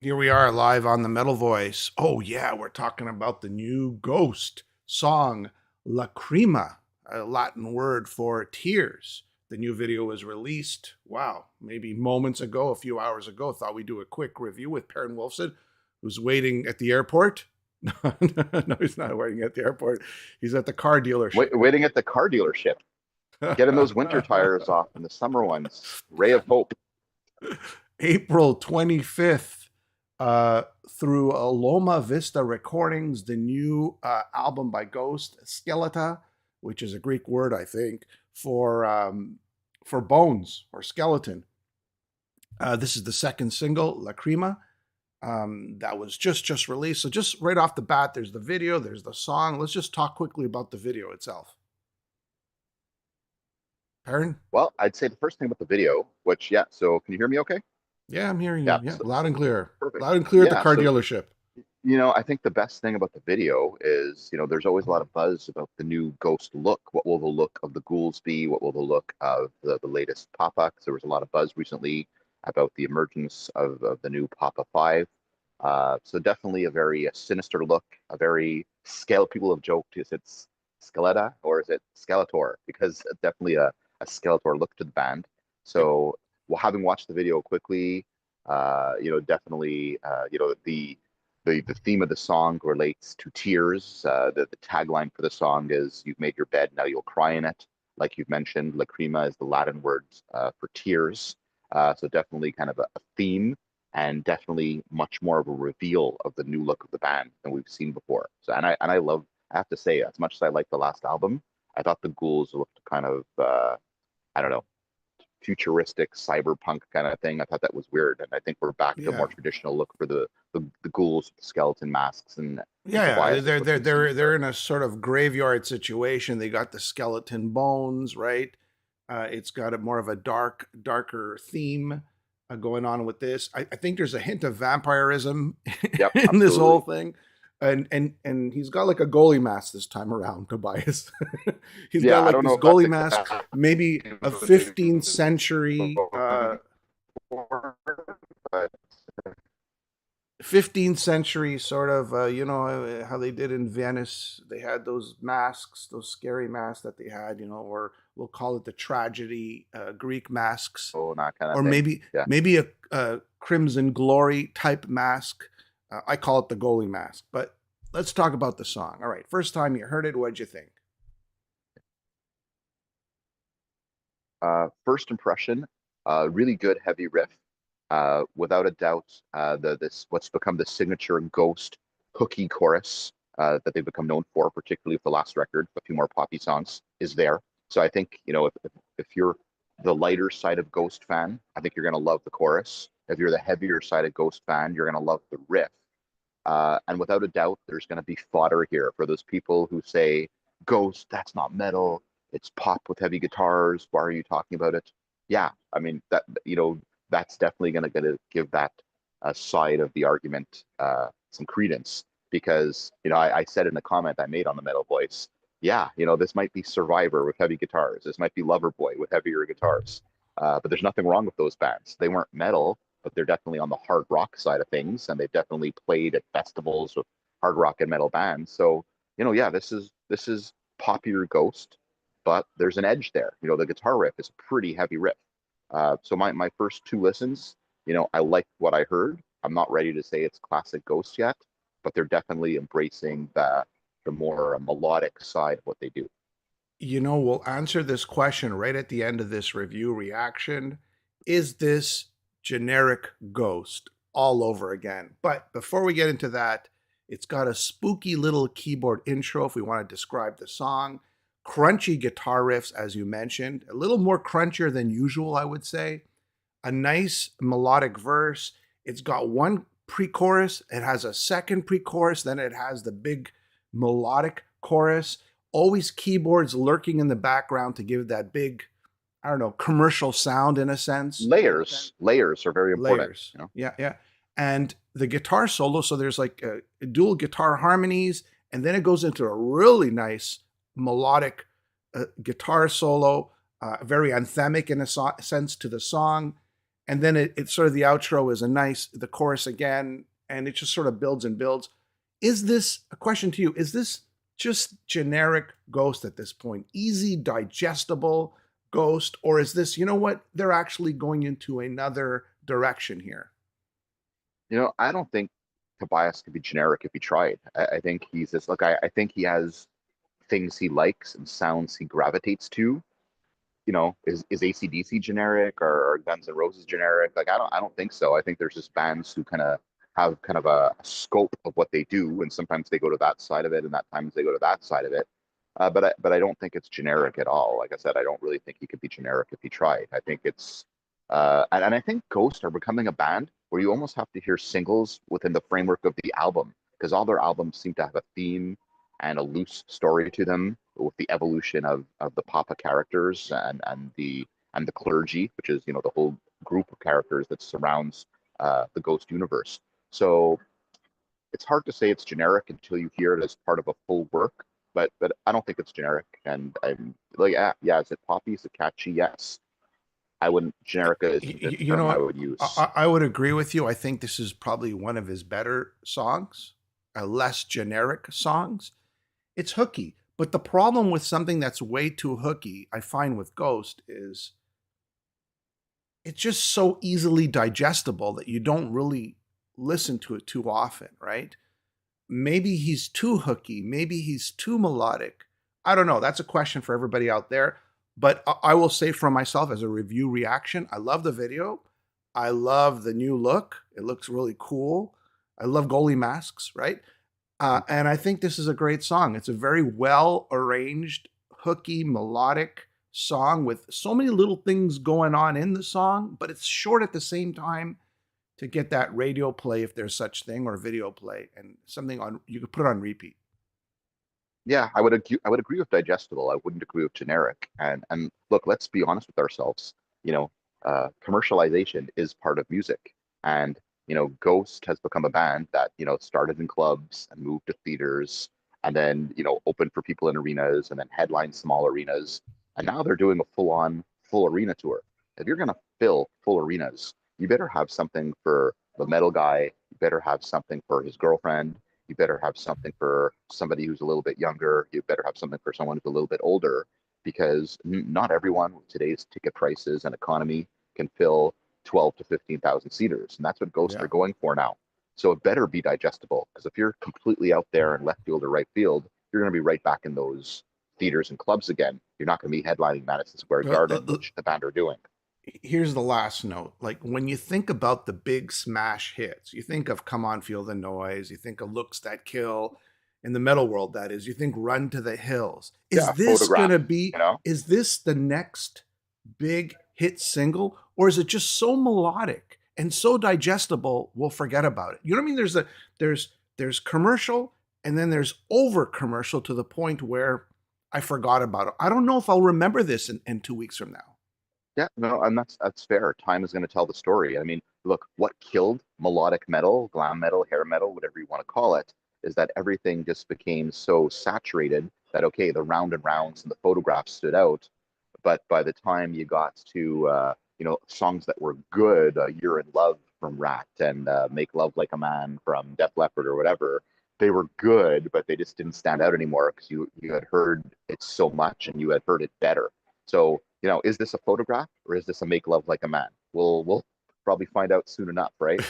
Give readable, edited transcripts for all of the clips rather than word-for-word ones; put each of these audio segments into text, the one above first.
Here we are live on the Metal Voice. Oh, yeah, we're talking about the new Ghost song, Lachryma, a Latin word for tears. The new video was released, wow, maybe moments ago, a few hours ago. Thought we'd do a quick review with Perrin Wolfson, who's waiting at the airport. No, he's not waiting at the airport. He's at the car dealership. Waiting at the car dealership, getting those winter tires off and the summer ones. Ray of hope. April 25th, through Loma Vista Recordings, the new album by Ghost, Skeletá, which is a Greek word, I think, for bones or skeleton. This is the second single, Lachryma, that was just released. So just right off the bat, there's the video, there's the song. Let's just talk quickly about the video itself. Perrin? Well, I'd say the first thing about the video, which, yeah, so can you hear me okay? Yeah, I'm hearing you. Yeah, Yeah, loud and clear. perfect. Loud and clear at the Yeah, car so, dealership. I think the best thing about the video is, there's always a lot of buzz about the new Ghost look. What will the look of the ghouls be? What will the look of the latest Papa? 'Cause there was a lot of buzz recently about the emergence of the new Papa 5. So definitely a very sinister look, a very scale. People have joked, is it Skeleta or is it Skeletor? Because definitely a Skeletor look to the band. Yep. So, well, having watched the video quickly, definitely, the theme of the song relates to tears. The tagline for the song is "You've made your bed, now you'll cry in it." Like you've mentioned, lacrima is the Latin word for tears. So definitely kind of a theme, and definitely much more of a reveal of the new look of the band than we've seen before. So, and I love. I have to say, as much as I like the last album, I thought the Ghouls looked kind of I don't know, futuristic cyberpunk kind of thing. I thought that was weird, and I think we're back to a more Yeah. traditional look for the ghouls with the skeleton masks and Yeah, yeah, Tobias, they're which they're we've seen they're they're before. in a sort of graveyard situation. They got the skeleton bones, right? It's got a more of a darker theme going on with this. I think there's a hint of vampirism Yep, in this whole absolutely. thing, and he's got like a goalie mask this time around, Tobias. He's Yeah, got I like don't know this if that's goalie mask, exactly maybe a what they 15th were century going for, but 15th century sort of how they did in Venice. They had those masks, those scary masks that they had, or we'll call it the tragedy Greek masks, oh, that kind of or thing. maybe Yeah. maybe a Crimson Glory type mask. I call it the goalie mask. But let's talk about the song. All right, first time you heard it, what'd you think? First impression, really good heavy riff. Without a doubt, the this what's become the signature Ghost hooky chorus that they've become known for, particularly with the last record, a few more poppy songs, is there. So I think if you're the lighter side of Ghost fan, I think you're gonna love the chorus. If you're the heavier side of Ghost fan, you're gonna love the riff. And without a doubt, there's gonna be fodder here for those people who say, "Ghost, that's not metal. It's pop with heavy guitars. Why are you talking about it?" Yeah, I mean that's definitely going to give that side of the argument some credence, because I said in the comment I made on the Metal Voice, yeah, this might be Survivor with heavy guitars, this might be Loverboy with heavier guitars, but there's nothing wrong with those bands. They weren't metal, but they're definitely on the hard rock side of things, and they've definitely played at festivals with hard rock and metal bands. So yeah, this is popular Ghost, but there's an edge there. The guitar riff is a pretty heavy riff. So my first two listens, I liked what I heard. I'm not ready to say it's classic Ghost yet, but they're definitely embracing the more melodic side of what they do. We'll answer this question right at the end of this review reaction. Is this generic Ghost all over again? But before we get into that, it's got a spooky little keyboard intro if we want to describe the song. Crunchy guitar riffs, as you mentioned, a little more crunchier than usual, I would say. A nice melodic verse. It's got one pre chorus, it has a second pre chorus, then it has the big melodic chorus. Always keyboards lurking in the background to give that big, I don't know, commercial sound in a sense. Layers are very important. Layers. Yeah, yeah. And the guitar solo, so there's like dual guitar harmonies, and then it goes into a really nice melodic guitar solo, very anthemic in a sense to the song. and then it sort of the outro is the chorus again, and it just sort of builds and builds. Is this a question to you? Is this just generic Ghost at this point? Easy, digestible Ghost, or is this, you know what, they're actually going into another direction here? I don't think Tobias could be generic if he tried. I think he's this. Look, I think he has things he likes and sounds he gravitates to. Is AC/DC generic or Guns N' Roses generic? Like I don't think so. I think there's just bands who kind of have kind of a scope of what they do, and sometimes they go to that side of it, and that times they go to that side of it. But I don't think it's generic at all. Like I said, I don't really think he could be generic if he tried. I think it's and I think Ghost are becoming a band where you almost have to hear singles within the framework of the album because all their albums seem to have a theme and a loose story to them with the evolution of the Papa characters and the clergy, which is the whole group of characters that surrounds the Ghost universe. So it's hard to say it's generic until you hear it as part of a full work. But I don't think it's generic. And I'm like, yeah, is it poppy? Is it catchy? Yes. I wouldn't Generica isn't the You know term I what? would use. I would agree with you. I think this is probably one of his better songs, less generic songs. It's hooky. But the problem with something that's way too hooky, I find with Ghost, is it's just so easily digestible that you don't really listen to it too often, right? Maybe he's too hooky. Maybe he's too melodic. I don't know. That's a question for everybody out there. But I will say for myself as a review reaction, I love the video. I love the new look. It looks really cool. I love goalie masks, right? And I think this is a great song. It's a very well arranged, hooky, melodic song with so many little things going on in the song, but it's short at the same time to get that radio play, if there's such thing, or video play, and something on you could put it on repeat. Yeah, I would agree with digestible. I wouldn't agree with generic. And look, let's be honest with ourselves. Commercialization is part of music, and Ghost has become a band that started in clubs and moved to theaters, and then opened for people in arenas, and then headlined small arenas, and now they're doing a full-on full arena tour. If you're gonna fill full arenas, you better have something for the metal guy. You better have something for his girlfriend. You better have something for somebody who's a little bit younger. You better have something for someone who's a little bit older, because not everyone with today's ticket prices and economy can fill 12 to 15,000 seaters, and that's what Ghosts Yeah. are going for now. So it better be digestible, because if you're completely out there in left field or right field, you're going to be right back in those theaters and clubs again. You're not going to be headlining Madison Square Garden, which the band are doing. Here's the last note. Like when you think about the big smash hits, you think of Come On, Feel the Noise, you think of Looks That Kill in the metal world, that is, you think Run to the Hills. Yeah, Is this Photograph. gonna be, is this the next big hit single? Or is it just so melodic and so digestible we'll forget about it? You know what I mean? There's commercial and then there's over commercial to the point where I forgot about it. I don't know if I'll remember this in 2 weeks from now. Yeah, no, and that's fair. Time is going to tell the story. I mean, look, what killed melodic metal, glam metal, hair metal, whatever you want to call it, is that everything just became so saturated that okay, the round and rounds and the photographs stood out, but by the time you got to songs that were good, "You're in Love" from Rat and "Make Love Like a Man" from Def Leppard or whatever, they were good, but they just didn't stand out anymore because you had heard it so much and you had heard it better. So, is this a photograph or is this a make love like a man? We'll probably find out soon enough, right?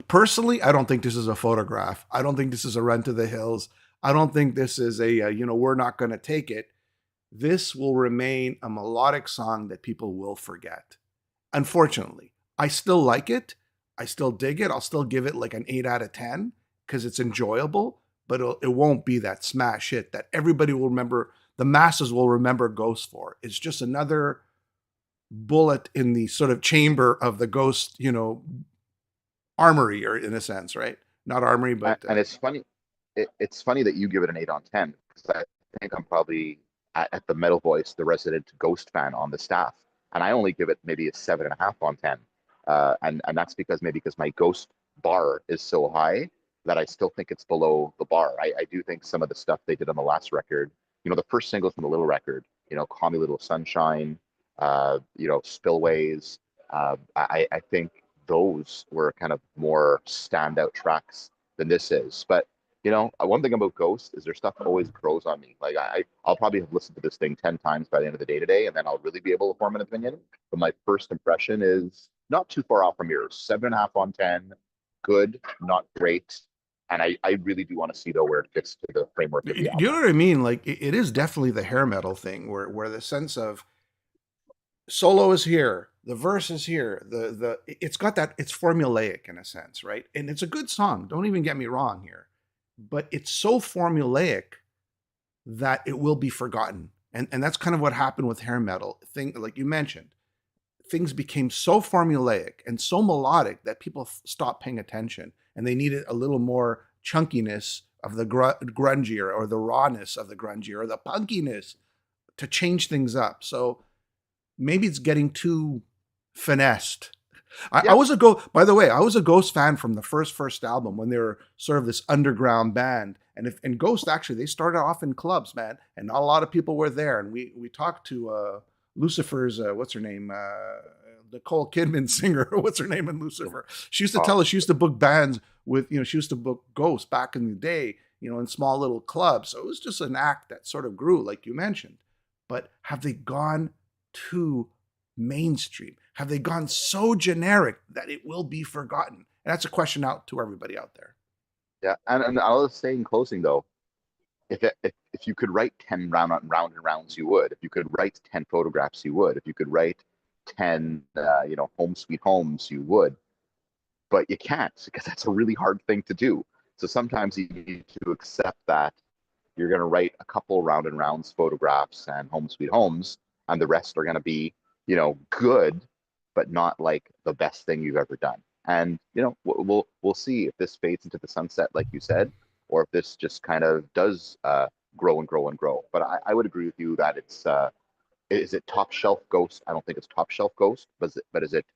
Personally, I don't think this is a photograph. I don't think this is a Run to the Hills. I don't think this is a, we're not going to take it. This will remain a melodic song that people will forget. Unfortunately, I still like it. I still dig it. I'll still give it like an 8 out of 10 because it's enjoyable, but it won't be that smash hit that everybody will remember, the masses will remember Ghost for. It's just another bullet in the sort of chamber of the Ghost, armory, or in a sense, right? Not armory, but And it's funny. It's funny that you give it an 8 on 10 because I think I'm probably at the Metal Voice, the resident Ghost fan on the staff, and I only give it maybe a 7.5 on 10. And that's because my Ghost bar is so high that I still think it's below the bar. I do think some of the stuff they did on the last record, the first single from the Little record, Call Me Little Sunshine, Spillways, I think those were kind of more standout tracks than this is. But one thing about Ghost is their stuff always grows on me. Like I'll probably have listened to this thing 10 times by the end of the day today, and then I'll really be able to form an opinion. But my first impression is not too far off from yours. 7.5 on 10, good, not great. And I really do want to see though where it fits to the framework Do of the you know album. what I mean? Like it is definitely the hair metal thing, where the sense of solo is here, the verse is here, the it's got that, it's formulaic in a sense, right? And it's a good song. Don't even get me wrong here, but it's so formulaic that it will be forgotten. And that's kind of what happened with hair metal thing, like you mentioned. Things became so formulaic and so melodic that people stopped paying attention, and they needed a little more chunkiness of the grungier, or the rawness of the grungier, or the punkiness to change things up. So maybe it's getting too finessed. I Yeah, was a go. By the way, I was a Ghost fan from the first album, when they were sort of this underground band. And Ghost, actually, they started off in clubs, man, and not a lot of people were there. And we talked to Lucifer's, what's her name, Nicole Kidman singer. What's her name in Lucifer? She used to uh, tell us she used to book bands with, she used to book Ghost back in the day, in small little clubs. So it was just an act that sort of grew, like you mentioned. But have they gone too mainstream? Have they gone so generic that it will be forgotten? And that's a question out to everybody out there. yeah. And I'll just say in closing though, if you could write 10 and rounds, you would. If you could write 10 photographs, you would. If you could write 10 home sweet homes, you would. But you can't, because that's a really hard thing to do. So sometimes you need to accept that you're going to write a couple round and rounds photographs and home sweet homes, and the rest are going to be good, but not like the best thing you've ever done. And we'll see if this fades into the sunset, like you said, or if this just kind of does grow and grow and grow. But I would agree with you that it's is it top shelf Ghost? I don't think it's top shelf Ghost, but is it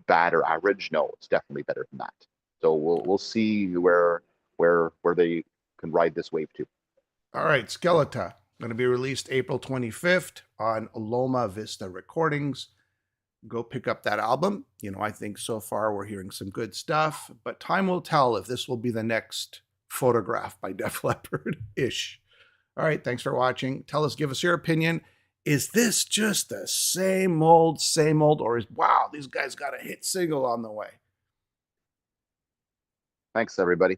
bad or average? No, it's definitely better than that. So we'll see where they can ride this wave to. All right, Skeletá, going to be released April 25th on Loma Vista Recordings. Go pick up that album. I think so far we're hearing some good stuff, but time will tell if this will be the next Photograph by Def Leppard-ish. All right, thanks for watching. Tell us, give us your opinion. Is this just the same old, or wow, these guys got a hit single on the way? Thanks, everybody.